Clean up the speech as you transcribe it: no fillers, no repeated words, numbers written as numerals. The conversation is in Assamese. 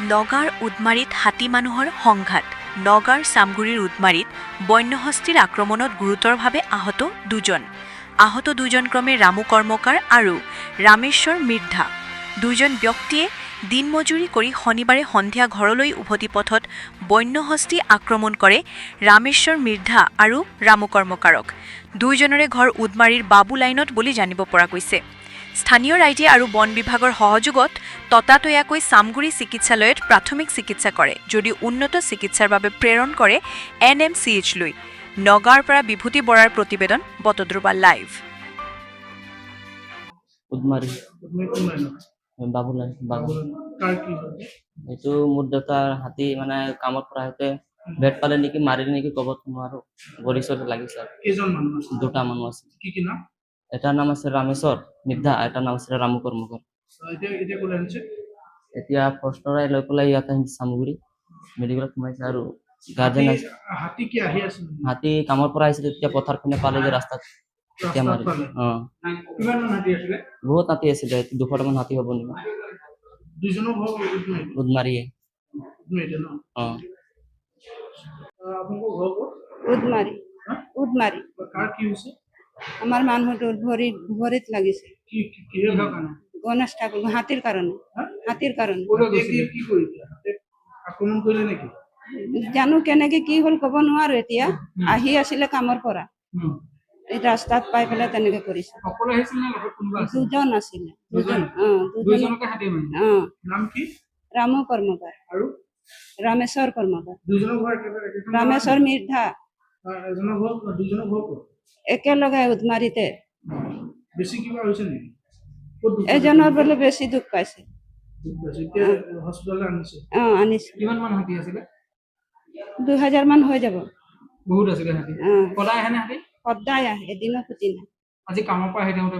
নগাঁৰ উদমাৰীত হাতী মানুহৰ সংঘাত। নগাঁৰ চামগুৰিৰ উদমাৰীত বন্যহস্তীৰ আক্ৰমণত গুৰুতৰভাৱে আহত দুজন। আহত দুজন ক্ৰমে ৰামু কৰ্মকাৰ আৰু ৰামেশ্বৰ মিৰ্ধা। দুজন ব্যক্তিয়ে দিনমজুৰি কৰি শনিবাৰে সন্ধিয়া ঘৰলৈ উভতি পথত বন্যহস্তী আক্ৰমণ কৰে ৰামেশ্বৰ মিৰ্ধা আৰু ৰামু কৰ্মকাৰক। দুয়োজনৰে ঘৰ উদমাৰীৰ বাবু লাইনত বুলি জানিব পৰা গৈছে। স্থানীয় ৰাইজে আৰু বন বিভাগৰ সহযোগত ততাতৈয়াকৈ চামগুৰি চিকিৎসালয়ত প্ৰাথমিক চিকিৎসা কৰে, যদিও উন্নত চিকিৎসাৰ বাবে প্ৰেৰণ কৰে NMCH-লৈ। নগাঁৱৰ পৰা বিভূতি বৰাৰ প্ৰতিবেদন, বটদ্ৰৱা লাইভ। উদমাৰী বাবুলাই এইটো মোৰ দেউতাৰ হাতী মানে কামত পৰা হতে বেট পালে নেকি মাৰিলে নেকি ক'ব নোৱাৰো। ভৰি চৰি লাগিছে। দুটা মানুহ আছে। এটাৰ নাম আছে ৰামেশ্বৰ মিৰ্ধা, এটাৰ নাম আছে ৰামু কৰ্মকাৰ। এতিয়া ফষ্টৰাই লৈ পেলাই ইয়াত আহিছে চামগুৰি মেডিকেলত সোমাইছে আৰু গাৰ্জেন আছে। হাতী কামৰ পৰা আহিছিলে, তেতিয়া পথাৰ পিনে পালে যে ৰাস্তাত তেতিয়া মাৰি। বহুত হাতী আছিলে, 200 মান হাতী হ'ব নেকি। উদমাৰীয়ে উদমাৰী আমাৰ মানুহটোৰ ভৰিত লাগিছে। গণেশ ঠাকুৰ হাতীৰ কাৰণে জানো কেনেকে কি হ'ল ক'ব নোৱাৰো। এতিয়া আহি আছিলে কামৰ পৰা, এই ৰাস্তাত পাই পেলাই তেনেকে কৰিছে। দুজন আছিলে, ৰামু কৰ্মকাৰ, ৰামেশ্বৰ কৰ্মকাৰ, ৰামেশ্বৰ মিৰ্ধা একেলগে উদমাৰীতে। এজনৰ বোলে বেছি দুখ পাইছে। আনিছে 2000 মান হৈ যাব। সদায় আহে, এদিনো ছুটি নাই। আজি কামৰ পৰা আহি থাকোঁতে